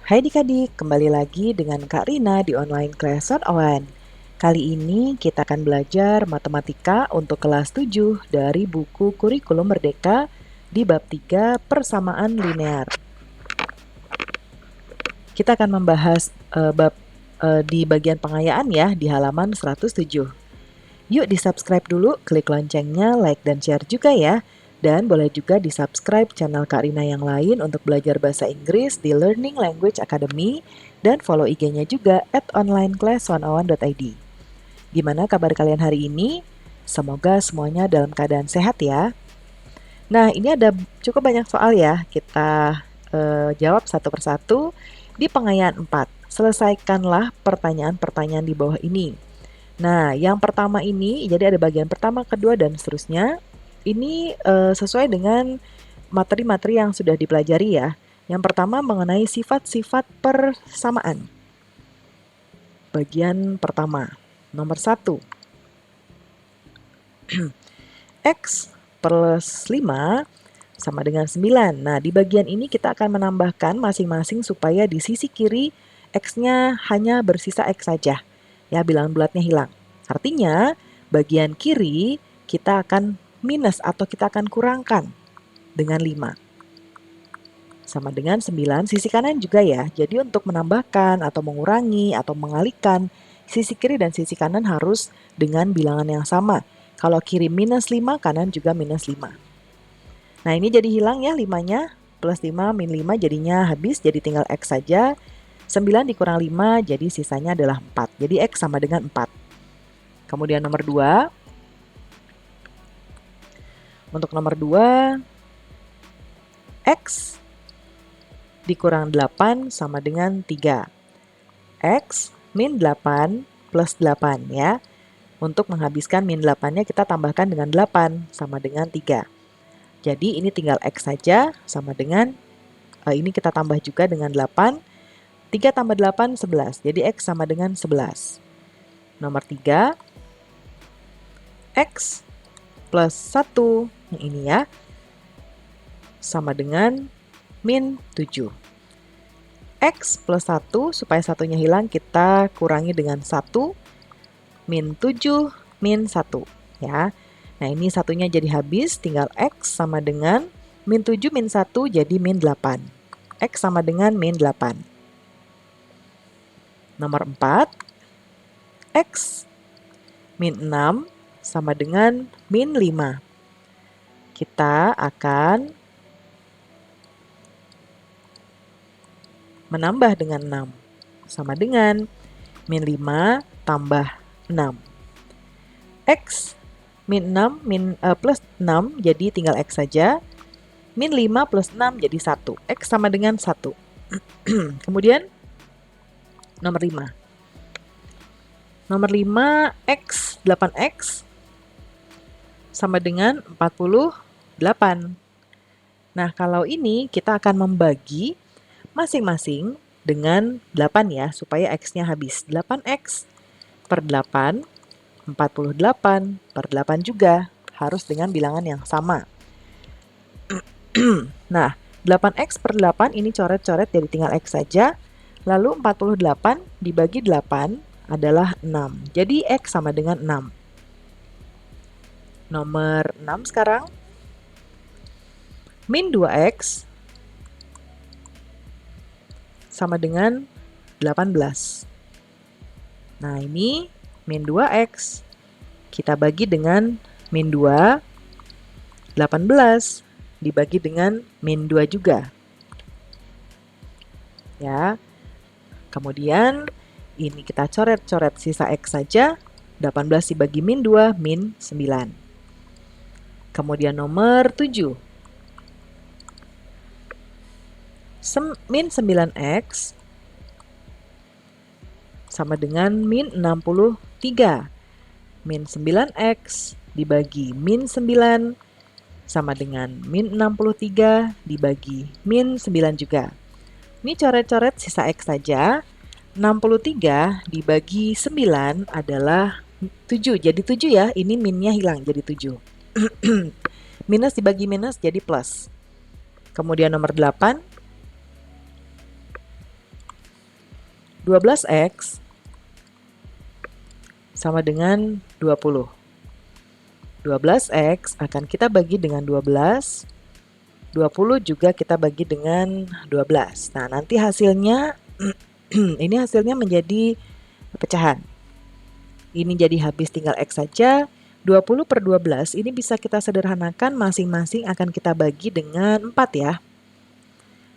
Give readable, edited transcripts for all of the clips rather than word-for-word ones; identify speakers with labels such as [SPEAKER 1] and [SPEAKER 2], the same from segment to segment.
[SPEAKER 1] Hai adik-adik, kembali lagi dengan Kak Rina di online class one. Kali ini kita akan belajar matematika untuk kelas 7 dari buku Kurikulum Merdeka di bab 3 persamaan linear. Kita akan membahas di bagian pengayaan ya di halaman 107. Yuk di-subscribe dulu, klik loncengnya, like dan share juga ya. Dan boleh juga di-subscribe channel Kak Rina yang lain untuk belajar bahasa Inggris di Learning Language Academy dan follow IG-nya juga @onlineclass101.id. Gimana kabar kalian hari ini? Semoga semuanya dalam keadaan sehat ya. Nah, ini ada cukup banyak soal ya. Kita jawab satu persatu di pengayaan 4. Selesaikanlah pertanyaan-pertanyaan di bawah ini. Nah, yang pertama ini, jadi ada bagian pertama, kedua, dan seterusnya. Ini sesuai dengan materi-materi yang sudah dipelajari ya. Yang pertama mengenai sifat-sifat persamaan. Bagian pertama, nomor 1. X plus 5 sama dengan 9. Nah, di bagian ini kita akan menambahkan masing-masing supaya di sisi kiri X-nya hanya bersisa X saja. Ya, bilangan bulatnya hilang. Artinya, bagian kiri kita akan minus atau kita akan kurangkan dengan 5. Sama dengan 9, sisi kanan juga ya. Jadi untuk menambahkan atau mengurangi atau mengalihkan, sisi kiri dan sisi kanan harus dengan bilangan yang sama. Kalau kiri minus 5, kanan juga minus 5. Nah, ini jadi hilang ya 5-nya. Plus 5 min 5 jadinya habis, jadi tinggal X saja. 9 dikurang 5, jadi sisanya adalah 4. Jadi X sama dengan 4. Kemudian nomor 2. Untuk nomor 2, X dikurang 8 sama dengan 3. X min 8 plus 8 ya. Untuk menghabiskan min 8-nya kita tambahkan dengan 8 sama dengan 3. Jadi ini tinggal X saja sama dengan, ini kita tambah juga dengan 8. 3 tambah 8, 11. Jadi X sama dengan 11. Nomor 3, X plus 1, ini ya, sama dengan min 7. X plus 1, supaya satunya hilang kita kurangi dengan 1, min 7, min 1. Ya. Nah ini satunya jadi habis, tinggal X sama dengan min 7 min 1 jadi min 8. X sama dengan min 8. Nomor 4, X min 6 sama dengan min 5. Kita akan menambah dengan 6. Sama dengan min 5 tambah 6. X min 6 plus 6 jadi tinggal X saja. Min 5 plus 6 jadi 1. X sama dengan 1. Kemudian nomor 5. Nomor 5, X, 8X sama dengan 48. Nah, kalau ini kita akan membagi masing-masing dengan 8 ya, supaya X-nya habis. 8X per 8, 48 per 8 juga harus dengan bilangan yang sama. Nah, 8X per 8 ini coret-coret jadi tinggal X saja. Lalu 48 dibagi 8 adalah 6. Jadi X sama dengan 6. Nomor 6 sekarang. Min 2X sama dengan 18. Nah, ini min 2X. Kita bagi dengan min 2. 18 dibagi dengan min 2 juga. Ya. Kemudian ini kita coret-coret sisa X saja. 18 dibagi min 2, min 9. Kemudian nomor 7. Min 9X sama dengan min 63. Min 9X dibagi min 9 sama dengan min 63 dibagi min 9 juga. Ini coret-coret sisa X saja. 63 dibagi 9 adalah 7. Jadi 7 ya, ini minnya hilang jadi 7. Minus dibagi minus jadi plus. Kemudian nomor 8. 12X sama dengan 20. 12X akan kita bagi dengan 12, 20 juga kita bagi dengan 12. Nah, nanti hasilnya, ini hasilnya menjadi pecahan. Ini jadi habis tinggal X saja. 20 per 12 ini bisa kita sederhanakan, masing-masing akan kita bagi dengan 4 ya.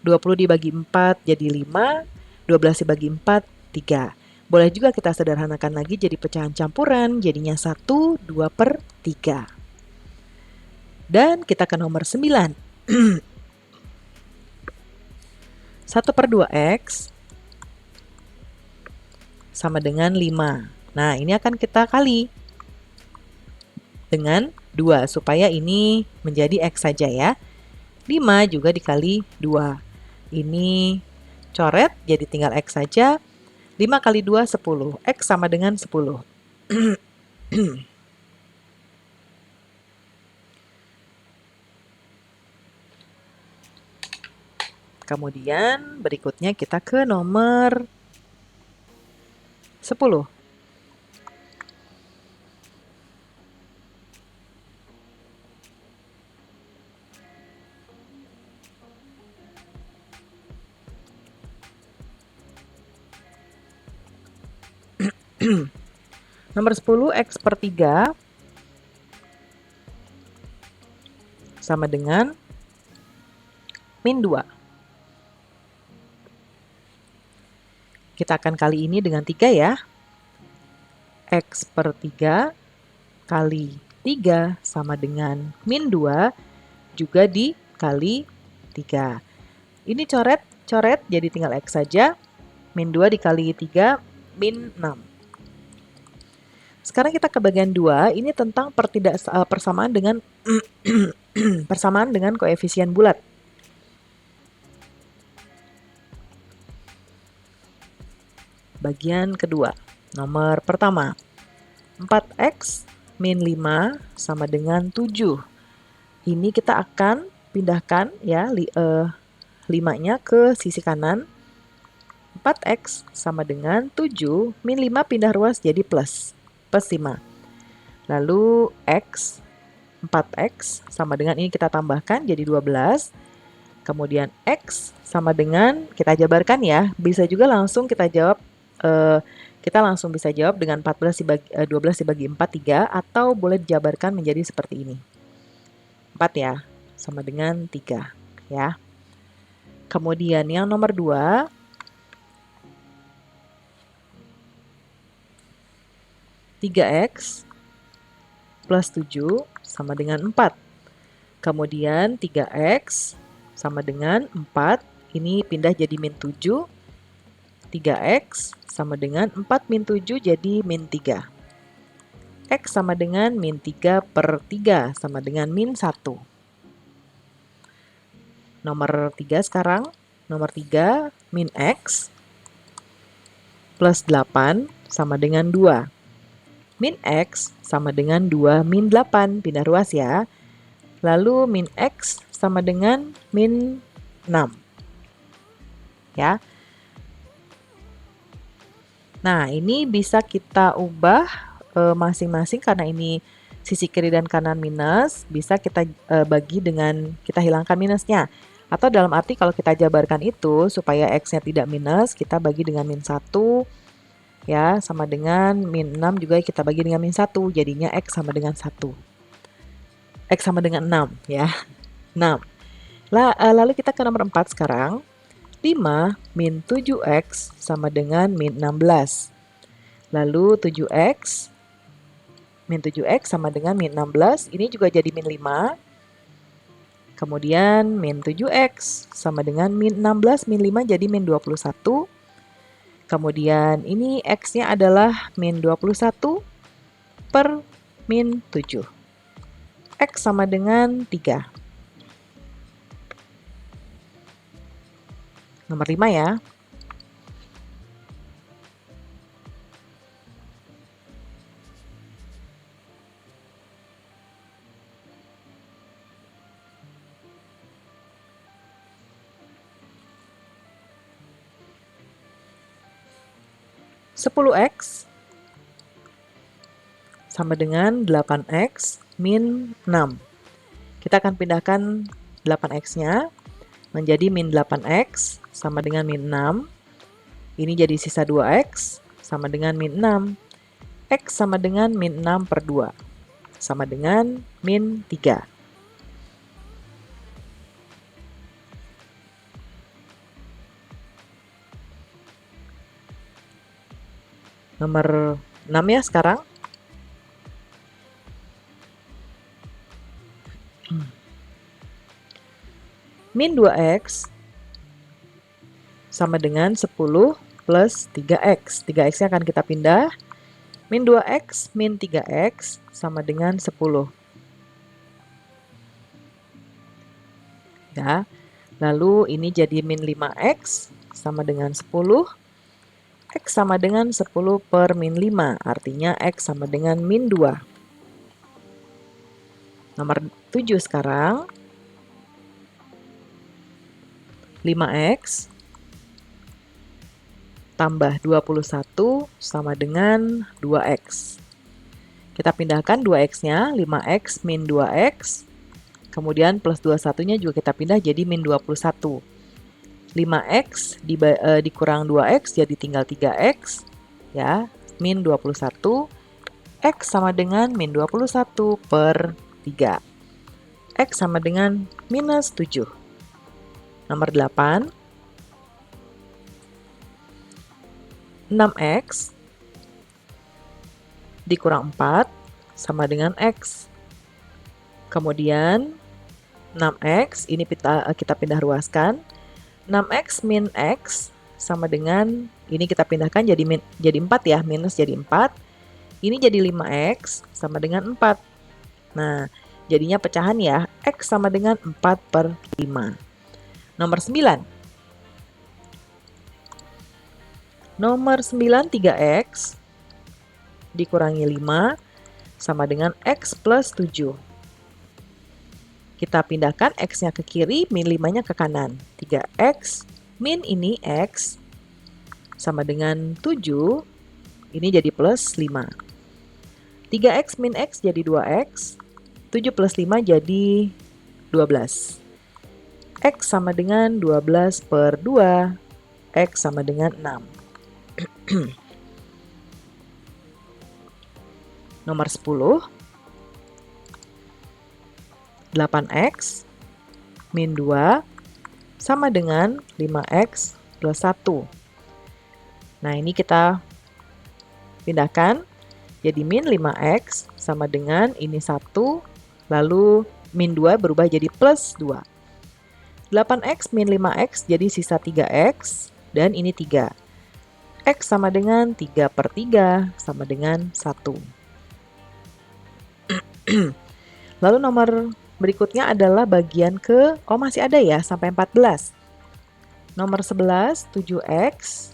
[SPEAKER 1] 20 dibagi 4 jadi 5, 12 dibagi 4, 3. Boleh juga kita sederhanakan lagi jadi pecahan campuran, jadinya 1, 2 per 3. Dan kita ke nomor 9. 1 per 2X sama dengan 5. Nah, ini akan kita kali dengan 2, supaya ini menjadi X saja ya. 5 juga dikali 2. Ini coret, jadi tinggal X saja. 5 kali 2, 10. X sama dengan 10. Kemudian berikutnya kita ke nomor 10. Nomor 10, X per 3 sama dengan min 2. Kita akan kali ini dengan 3 ya. X per 3 kali 3 sama dengan min 2 juga dikali 3. Ini coret, jadi tinggal X saja. Min 2 dikali 3, min 6. Sekarang kita ke bagian 2, ini tentang persamaan dengan persamaan dengan koefisien bulat. Bagian kedua, nomor pertama, 4X min 5 sama dengan 7. Ini kita akan pindahkan ya 5-nya ke sisi kanan. 4X sama dengan 7, min 5 pindah ruas jadi plus 5. Lalu X, 4X sama dengan ini kita tambahkan jadi 12. Kemudian X sama dengan, kita jabarkan ya, bisa juga langsung kita jawab, kita langsung bisa jawab dengan 12 dibagi 4, 3, atau boleh dijabarkan menjadi seperti ini. 4 ya, sama dengan 3 ya. Kemudian yang nomor 2, 3X plus 7 sama dengan 4. Kemudian 3X sama dengan 4, ini pindah jadi min 7. 3X sama dengan 4 min 7 jadi min 3. X sama dengan min 3 per 3 sama dengan min 1. Nomor 3 sekarang. Nomor 3, min X plus 8 sama dengan 2. Min X sama dengan 2 min 8, pindah ruas ya. Lalu min X sama dengan min 6. Ya. Nah, ini bisa kita ubah masing-masing karena ini sisi kiri dan kanan minus, bisa kita bagi dengan kita hilangkan minusnya. Atau dalam arti kalau kita jabarkan itu supaya X-nya tidak minus, kita bagi dengan min 1. Ya, sama dengan min 6 juga kita bagi dengan min 1, jadinya X sama dengan 1. X sama dengan 6 ya, 6. Lalu kita ke nomor 4 sekarang. 5 min 7X sama dengan min 16. Lalu 7X, min 7X sama dengan min 16, ini juga jadi min 5. Kemudian min 7X sama dengan min 16, min 5 jadi min 21. Kemudian ini X-nya adalah min 21 per min 7. X sama dengan 3. Nomor 5 ya. 10x sama dengan 8x min 6. Kita akan pindahkan 8x-nya menjadi min 8x sama dengan min 6. Ini jadi sisa 2x sama dengan min 6. X sama dengan min 6 per 2 sama dengan min 3. Nomor 6 ya sekarang. Min 2x sama dengan 10 plus 3x. 3x-nya akan kita pindah. Min 2x min 3x sama dengan 10. Ya. Lalu ini jadi min 5x sama dengan 10. X sama dengan 10 per min 5. Artinya X sama dengan min 2. Nomor 7 sekarang. 5x tambah 21 sama dengan 2x. Kita pindahkan 2x-nya, 5x min 2x. Kemudian plus 21-nya juga kita pindah jadi min 21. 5x dikurang 2x jadi tinggal 3x. Ya, min 21. X sama dengan min 21 per 3. X sama dengan minus 7. Nomor 8. 6x dikurang 4 sama dengan x. Kemudian 6x ini kita pindah ruaskan. 6x min x sama dengan, ini kita pindahkan jadi 4 ya, minus jadi 4. Ini jadi 5x sama dengan 4. Nah, jadinya pecahan ya, x sama dengan 4 per 5. Nomor 9. Nomor 9 3x dikurangi 5 sama dengan x plus 7. Kita pindahkan x-nya ke kiri, min 5-nya ke kanan. 3x min ini x sama dengan 7, ini jadi plus 5. 3x min x jadi 2x, 7 plus 5 jadi 12. X sama dengan 12 per 2, x sama dengan 6. Nomor 10. 8x min 2 sama dengan 5x plus 1. Nah, ini kita pindahkan jadi min 5x sama dengan ini 1, lalu min 2 berubah jadi plus 2. 8x min 5x jadi sisa 3x, dan ini 3. X sama dengan 3 per 3 sama dengan 1. Lalu nomor berikutnya adalah bagian ke, masih ada ya sampai 14. Nomor 11, 7x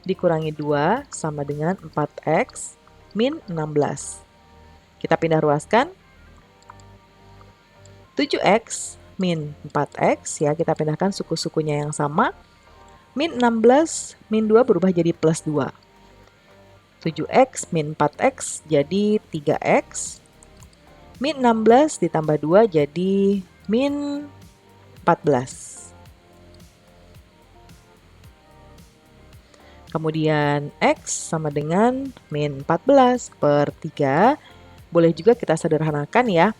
[SPEAKER 1] dikurangi 2 sama dengan 4x min 16. Kita pindah ruaskan. 7x min 4x, ya kita pindahkan suku-sukunya yang sama. Min 16 min 2 berubah jadi plus 2. 7x min 4x jadi 3x. Min 16 ditambah 2 jadi min 14. Kemudian x sama dengan min 14 per 3. Boleh juga kita sederhanakan ya.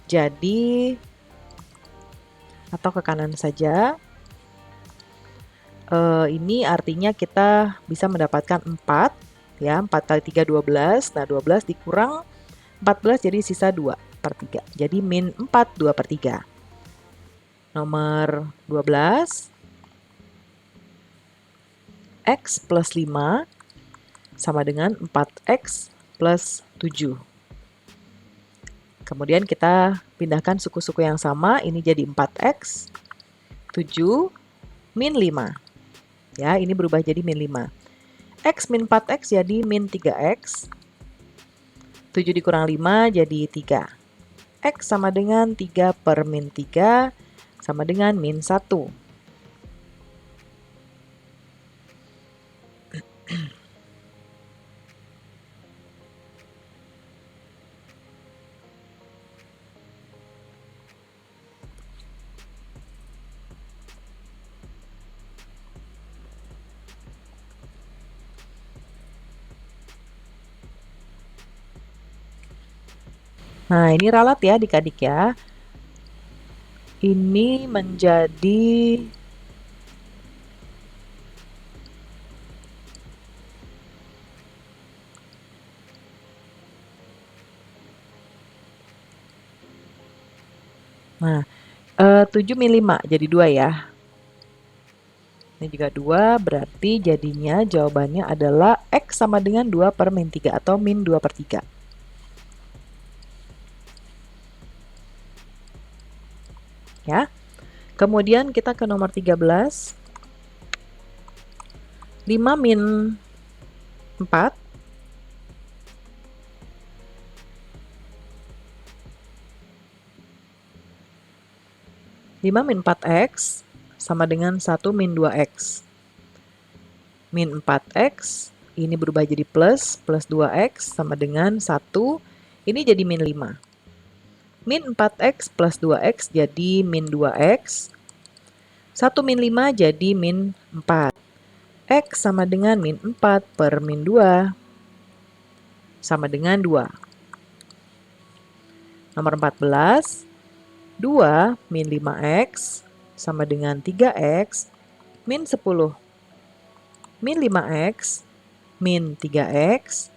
[SPEAKER 1] Jadi, atau ke kanan saja. Ini artinya kita bisa mendapatkan 4. Ya, 4 kali 3, 12. Nah, 12 dikurang 14 jadi sisa 2 per 3. Jadi min 4, 2 per 3. Nomor 12. X plus 5 sama dengan 4x plus 7. Kemudian kita pindahkan suku-suku yang sama, ini jadi 4x, 7, min 5. Ya, ini berubah jadi min 5. X min 4x jadi min 3x. 7 dikurang 5 jadi 3. X sama dengan 3 per min 3 sama dengan min 1. Nah, ini ralat ya adik-adik ya. Ini menjadi Nah, 7 min 5 jadi 2 ya. Ini juga 2, berarti jadinya jawabannya adalah X sama dengan 2 per min 3 atau min 2 per 3. Ya. Kemudian kita ke nomor 13. 5 min 4. 5 min 4X sama dengan 1 min 2X. Min 4X, ini berubah jadi plus 2X sama dengan 1, ini jadi min 5. Min 4X plus 2X jadi min 2X. 1 min 5 jadi min 4. X sama dengan min 4 per min 2 sama dengan 2. Nomor 14, 2 min 5X sama dengan 3X min 10. Min 5X min 3X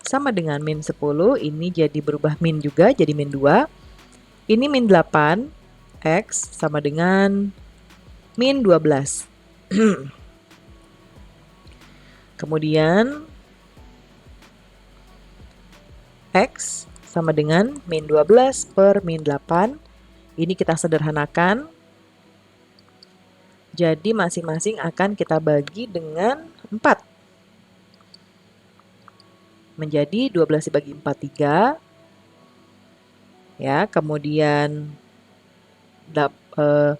[SPEAKER 1] sama dengan min 10. Ini jadi berubah min juga jadi min 2. Ini min 8. X sama dengan min 12. Kemudian X sama dengan min 12 per min 8. Ini kita sederhanakan. Jadi masing-masing akan kita bagi dengan 4. Menjadi 12 dibagi 4, 3. Ya, kemudian 8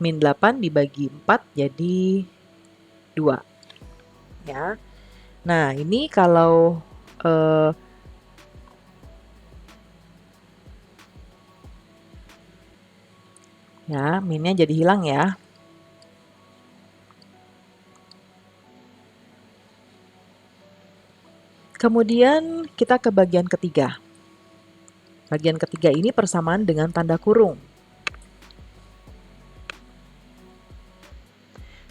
[SPEAKER 1] min 8 dibagi 4 jadi 2. Ya. Nah, ini kalau ya, minnya jadi hilang ya. Kemudian kita ke bagian ketiga. Bagian ketiga ini persamaan dengan tanda kurung.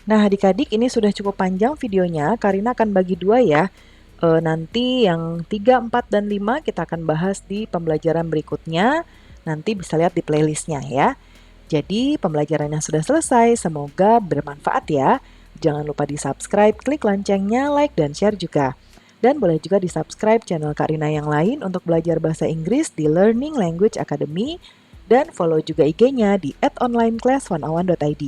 [SPEAKER 1] Nah, adik-adik ini sudah cukup panjang videonya, Karina akan bagi 2 ya. Nanti yang 3, 4, dan 5 kita akan bahas di pembelajaran berikutnya. Nanti bisa lihat di playlistnya ya. Jadi pembelajarannya sudah selesai, semoga bermanfaat ya. Jangan lupa di-subscribe, klik loncengnya, like, dan share juga. Dan boleh juga di-subscribe channel Karina yang lain untuk belajar bahasa Inggris di Learning Language Academy. Dan follow juga IG-nya di @onlineclass101.id.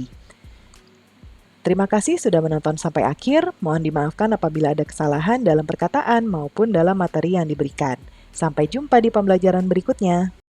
[SPEAKER 1] Terima kasih sudah menonton sampai akhir. Mohon dimaafkan apabila ada kesalahan dalam perkataan maupun dalam materi yang diberikan. Sampai jumpa di pembelajaran berikutnya.